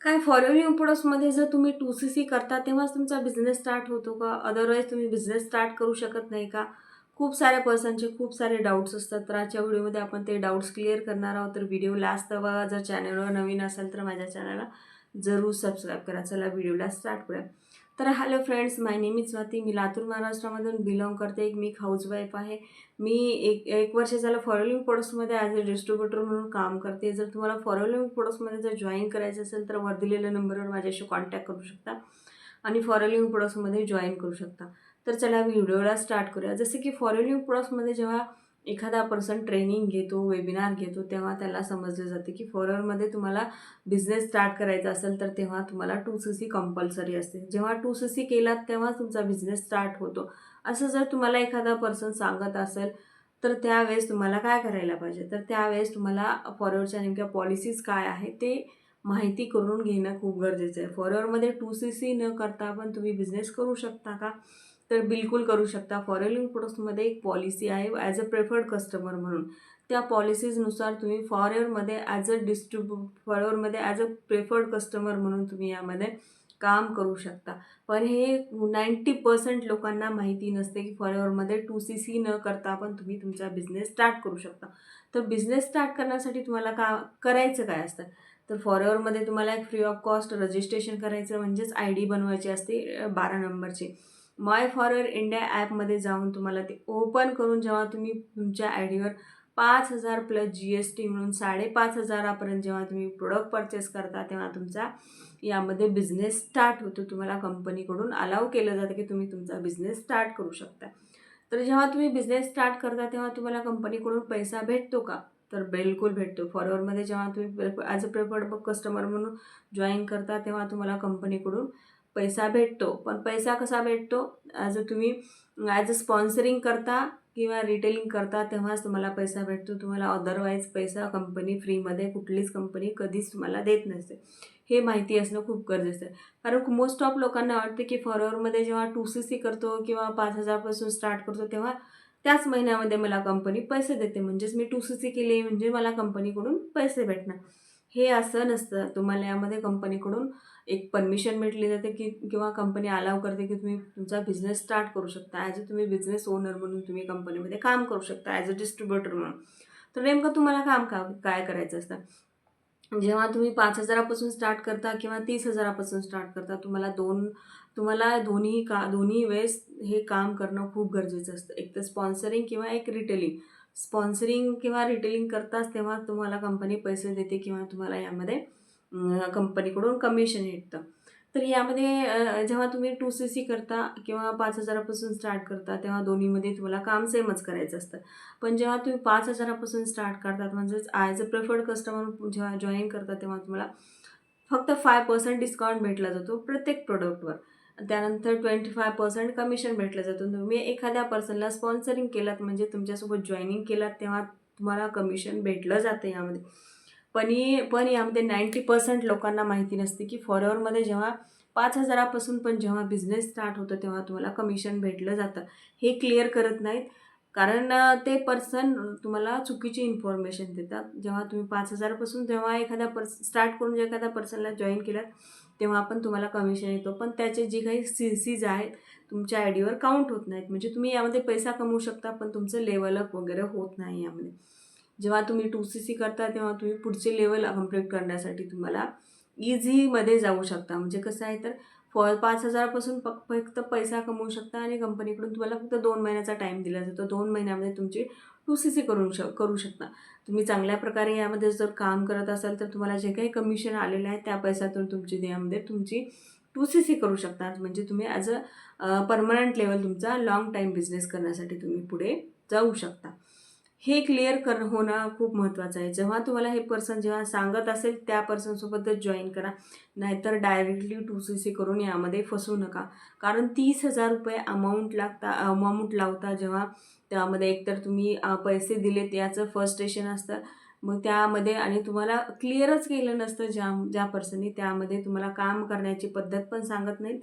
काय फॉलोइंग प्रोडक्ट्समध्ये जर तुम्ही 2CC करता तेव्हाच तुमचा बिझनेस स्टार्ट होतो का? अदरवाईज तुम्ही बिझनेस स्टार्ट करू शकत नाही का? खूप साऱ्या पर्सनचे खूप सारे डाउट्स असतात. तर आजच्या व्हिडिओमध्ये आपण ते डाउट्स क्लिअर करणार आहोत. तर व्हिडिओ लास्ट बघा. जर चॅनलवर नवीन असाल तर माझ्या चॅनलला जरूर सबस्क्राईब करा. चला व्हिडिओला स्टार्ट करूया. तर hello friends, my name is Swati. मी लातूर महाराष्ट्रामधून बिलॉंग करते. मी एक हाऊसवाईफ आहे. मी एक वर्ष झालं फॉलोइंग प्रोडक्ट्समध्ये ॲज अ डिस्ट्रीब्युटर म्हणून काम करते. जर तुम्हाला फॉलोइंग प्रोडक्ट्समध्ये जर जॉईन करायचं असेल तर वर दिलेल्या नंबरवर माझ्याशी कॉन्टॅक्ट करू शकता आणि फॉलोइंग प्रोडक्ट्समध्ये जॉईन करू शकता. तर चला व्हिडिओला स्टार्ट करूया. जसे की फॉलोइंग प्रोडक्ट्समध्ये जेव्हा एखादा पर्सन ट्रेनिंग घेतो, वेबिनार घेतो, तेव्हा त्याला समजलं जाते की फॉलोअरमध्ये तुम्हाला बिझनेस स्टार्ट करायचा असेल तर तेव्हा तुम्हाला 2CC कंपल्सरी असते. जेव्हा 2CC केलात तेव्हा तुमचा बिझनेस स्टार्ट होतो. असं जर तुम्हाला एखादा पर्सन सांगत असेल तर त्यावेळेस तुम्हाला काय करायला पाहिजे? तर त्यावेळेस तुम्हाला फॉरवर्डच्या नेमक्या पॉलिसीज काय आहे ते माहिती करून घेणं खूप गरजेचं आहे. फॉरवर्डमध्ये 2CC न करता पण तुम्ही बिझनेस करू शकता का? तर बिलकुल करू शकता. फॉरेलिंग प्रोडक्ट्समध्ये एक पॉलिसी आहे ॲज अ प्रेफर्ड कस्टमर म्हणून. त्या पॉलिसीजनुसार तुम्ही फॉरवर्डमध्ये फॉरवर्डमध्ये ॲज अ प्रेफर्ड कस्टमर म्हणून तुम्ही यामध्ये काम करू शकता. पण हे 90% लोकांना माहिती नसते की फॉलोअरमध्ये 2CC न करता पण तुम्ही तुमचा बिझनेस स्टार्ट करू शकता. तर बिझनेस स्टार्ट करण्यासाठी तुम्हाला करायचं काय असतं? तर फॉलोअरमध्ये तुम्हाला एक फ्री ऑफ कॉस्ट रजिस्ट्रेशन करायचं म्हणजेच ID बनवायची असते 12 नंबरची. माय फॉरवर्ड इंडिया ॲपमध्ये जाऊन तुम्हाला ते ओपन करून जेव्हा तुम्ही तुमच्या आयडीवर 5,000 प्लस GST म्हणून 5,500 जेव्हा तुम्ही प्रोडक्ट परचेस करता तेव्हा तुमचा यामध्ये बिझनेस स्टार्ट होतो. तुम्हाला कंपनीकडून अलाउ केलं जातं की तुम्ही तुमचा बिझनेस स्टार्ट करू शकता. तर जेव्हा तुम्ही बिझनेस स्टार्ट करता तेव्हा तुम्हाला कंपनीकडून पैसा भेटतो का? तर बिलकुल भेटतो. फॉरवर्डमध्ये जेव्हा तुम्ही ॲज अ प्रेफर्ड कस्टमर म्हणून जॉईन करता तेव्हा तुम्हाला कंपनीकडून पैसा भेटतो. पण पैसा कसा भेटतो? तुम्ही ॲज अ स्पॉन्सरिंग करता किंवा रिटेलिंग करता तेव्हाच तुम्हाला पैसा भेटतो. तुम्हाला अदरवाईज पैसा कंपनी फ्रीमध्ये कुठलीच कंपनी कधीच तुम्हाला देत नसते. हे माहिती असणं खूप गरजेचं आहे. कारण मोस्ट ऑफ लोकांना वाटते की फॉरवर्डमध्ये जेव्हा 2CC करतो किंवा 5,000 पासून स्टार्ट करतो तेव्हा त्याच महिन्यामध्ये मला कंपनी पैसे देते. म्हणजेच मी 2CC केली म्हणजे मला कंपनीकडून पैसे भेटणार. हे असं नसतं. तुम्हाला यामध्ये कंपनीकडून एक परमिशन भेटली जाते की किंवा कंपनी अलाव करते की तुम्ही तुमचा बिझनेस स्टार्ट करू शकता. ॲज अ तुम्ही बिझनेस ओनर म्हणून तुम्ही कंपनीमध्ये काम करू शकता ॲज अ डिस्ट्रिब्युटर म्हणून. तर नेमकं तुम्हाला काम काय करायचं असतं? जेव्हा तुम्ही 5,000 पासून स्टार्ट करता किंवा 30,000 पासून स्टार्ट करता, तुम्हाला दोन्ही वेळेस हे काम करणं खूप गरजेचं असतं. एक तर स्पॉन्सरिंग किंवा एक रिटेलिंग. स्पॉन्सरिंग किंवा रिटेलिंग करताच तेव्हा तुम्हाला कंपनी पैसे देते किंवा तुम्हाला यामध्ये कंपनीकडून कमिशन भेटतं. तर यामध्ये जेव्हा तुम्ही 2CC करता किंवा 5,000 पासून स्टार्ट करता, तेव्हा दोन्हीमध्ये तुम्हाला काम सेमच करायचं असतं. पण जेव्हा तुम्ही 5,000 पासून स्टार्ट करतात म्हणजेच ॲज अ प्रिफर्ड कस्टमर जेव्हा जॉइन करता तेव्हा तुम्हाला फक्त 5% डिस्काउंट भेटला जातो प्रत्येक प्रॉडक्टवर. त्यानंतर 25% कमिशन भेटलं जातं. तुम्ही एखाद्या पर्सनला स्पॉन्सरिंग केलात म्हणजे तुमच्यासोबत जॉइनिंग केलात तेव्हा तुम्हाला कमिशन भेटलं जातं यामध्ये. पण यामध्ये 90% लोकांना माहिती नसते की फॉलोअरमध्ये जेव्हा 5,000 पासून पण जेव्हा बिझनेस स्टार्ट होतो तेव्हा तुम्हाला कमिशन भेटलं जातं. हे क्लिअर करत नाहीत. कारण ते पर्सन तुम्हाला चुकीची इन्फॉर्मेशन देतात. जेव्हा तुम्ही 5,000 पासून जेव्हा स्टार्ट करून एखाद्या पर्सनला जॉइन केलात, तेव्हा पण तुम्हाला कमिशन येतो. पण त्याचे जे काही CCs आहेत, तुमच्या आयडीवर काउंट होत नाहीत. म्हणजे तुम्ही यामध्ये पैसा कमवू शकता, पण तुमचं लेव्हल अप वगैरे होत नाही यामध्ये. जेव्हा तुम्ही 2CC करता, तेव्हा तुम्ही पुढचे लेव्हल कंप्लीट करण्यासाठी तुम्हाला ईझीमध्ये जाऊ शकता. म्हणजे कसं आहे तर 5,000 पासून फक्त पैसा कमवू शकता आणि कंपनीकडून तुम्हाला फक्त 2 महिन्याचा टाईम दिला जातो. 2 महिन्यामध्ये तुमची 2CC करू शकता. तुम्ही चांगल्या प्रकारे यामध्ये जर काम करत असाल, तर तुम्हाला जे काही कमिशन आलेलं आहे, त्या पैशातून यामध्ये तुमची 2CC करू शकता. म्हणजे तुम्ही ॲज अ पर्मनंट लेव्हल तुमचा लाँग टाईम बिझनेस करण्यासाठी तुम्ही पुढे जाऊ शकता. हे क्लिअर होणं खूप महत्त्वाचं आहे. जेव्हा तुम्हाला हे पर्सन जेव्हा सांगत असेल, त्या पर्सनसोबतच जॉइन करा. नाहीतर डायरेक्टली 2CC करून यामध्ये फसू नका. कारण ₹30,000 अमाउंट लावता जेव्हा त्यामध्ये एकतर तुम्ही पैसे दिलेत याचं फर्स्ट स्टेशन असतं. मग त्यामध्ये आणि तुम्हाला क्लिअरच केलं नसतं ज्या ज्या पर्सननी त्यामध्ये तुम्हाला काम करण्याची पद्धत पण सांगत नाहीत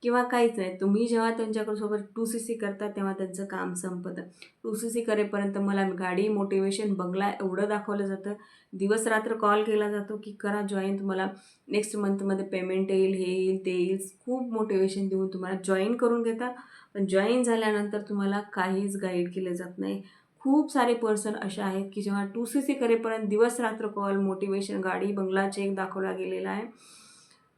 किंवा काहीच नाही. तुम्ही जेव्हा त्यांच्याकडे 2CC करता तेव्हा त्यांचं काम संपतं. 2CC करेपर्यंत मला गाडी, मोटिव्हेशन, बंगला एवढं दाखवलं जातं. दिवस-रात्र कॉल केला जातो, की करा जॉइन, तुम्हाला नेक्स्ट मंथमध्ये पेमेंट येईल, हे येईल, ते येईल. खूप मोटिव्हेशन देऊन तुम्हाला जॉइन करून घेतात. पण जॉइन झाल्यानंतर तुम्हाला काहीच गाईड केलं जात नाही. खूप सारे पर्सन असे आहेत, की जेव्हा 2CC करेपर्यंत दिवस-रात्र कॉल, मोटिव्हेशन, गाडी, बंगला, चेक दाखवला गेलेला आहे.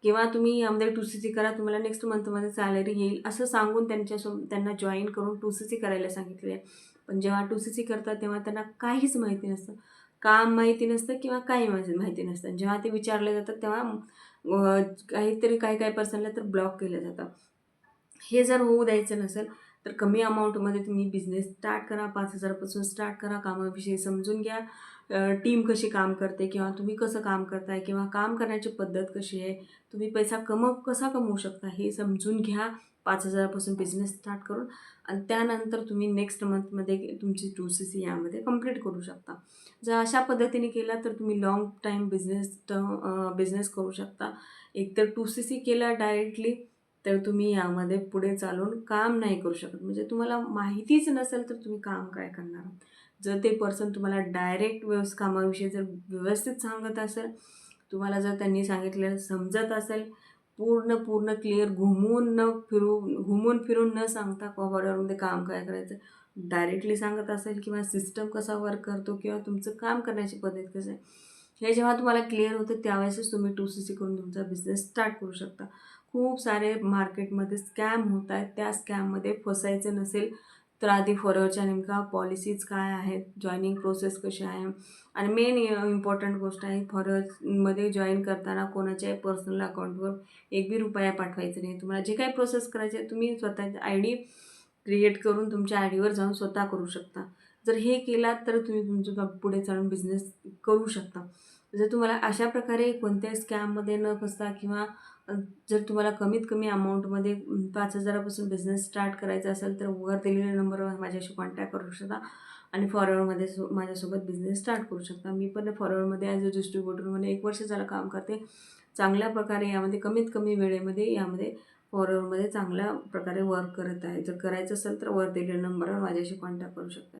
किंवा तुम्ही यामध्ये 2CC करा, तुम्हाला नेक्स्ट मंथमध्ये सॅलरी येईल, असं सांगून त्यांना जॉइन करून 2CC करायला सांगितले आहे. पण जेव्हा 2CC करतात तेव्हा त्यांना काहीच माहिती नसतं. काम माहिती नसतं किंवा काही माहिती नसतं. जेव्हा ते विचारले जातात तेव्हा काहीतरी काही पर्सनला तर ब्लॉक केलं जातं. हे जर होऊ द्यायचं नसेल, तर कमी अमाऊंटमध्ये तुम्ही बिझनेस स्टार्ट करा. 5,000 पासून स्टार्ट करा. कामाविषयी समजून घ्या. टीम कशी काम करते किंवा तुम्ही कसं काम करताय किंवा काम करण्याची पद्धत कशी आहे, तुम्ही पैसा कसा कमवू शकता हे समजून घ्या. 5,000 पासून बिझनेस स्टार्ट करून आणि त्यानंतर तुम्ही नेक्स्ट मंथमध्ये तुमची 2CC यामध्ये कंप्लीट करू शकता. जर अशा पद्धतीने केला तर तुम्ही लाँग टाईम बिझनेस करू शकता. एकतर 2CC केला डायरेक्टली, तर तुम्ही यामध्ये पुढे चालून काम नाही करू शकत. म्हणजे तुम्हाला माहितीच नसेल तर तुम्ही काम काय करणार आहात? जर ते पर्सन तुम्हाला डायरेक्ट कामाविषयी जर व्यवस्थित सांगत असेल, तुम्हाला जर त्यांनी सांगितलेलं समजत असेल, पूर्ण क्लिअर घुमून फिरून न सांगता कॉम्प्युटरमध्ये काम काय करायचं, डायरेक्टली सांगत असेल किंवा सिस्टम कसा वर्क करतो किंवा तुमचं काम करण्याची पद्धत कसं आहे, हे जेव्हा तुम्हाला क्लिअर होतं त्यावेळेसच तुम्ही 2CC करून तुमचा बिझनेस स्टार्ट करू शकता. खूप सारे मार्केटमध्ये स्कॅम होत आहेत. त्या स्कॅममध्ये फसायचं नसेल तर आधी फॉरवर्डच्या नेमका पॉलिसीज काय आहेत, जॉइनिंग प्रोसेस कशी आहे आणि मेन इम्पॉर्टंट गोष्ट आहे, फॉरवर्डमध्ये जॉइन करताना कोणाच्याही पर्सनल अकाउंटवर एक बी रुपया पाठवायचा नाही. तुम्हाला जे काही प्रोसेस करायची आहे तुम्ही स्वतःची ID क्रिएट करून तुमच्या आयडीवर जाऊन स्वतः करू शकता. जर हे केलात तर तुम्ही तुमचं पुढे चालून बिझनेस करू शकता. जर तुम्हाला अशा प्रकारे कोणत्याही स्कॅममध्ये न फसता किंवा जर तुम्हाला कमीत कमी अमाऊंटमध्ये 5,000 पासून बिझनेस स्टार्ट करायचा असेल तर वर दिलेल्या नंबरवर माझ्याशी कॉन्टॅक्ट करू शकता आणि फॉरवर्डमध्ये माझ्यासोबत बिझनेस स्टार्ट करू शकता. मी पण फॉरवर्डमध्ये ॲज अ डिस्ट्रिब्युटरमध्ये 1 वर्ष झालं काम करते. चांगल्या प्रकारे यामध्ये कमीत कमी वेळेमध्ये यामध्ये फॉरवर्डमध्ये चांगल्या प्रकारे वर्क करत आहे. जर करायचं असेल तर वर दिलेल्या नंबरवर माझ्याशी कॉन्टॅक्ट करू शकता.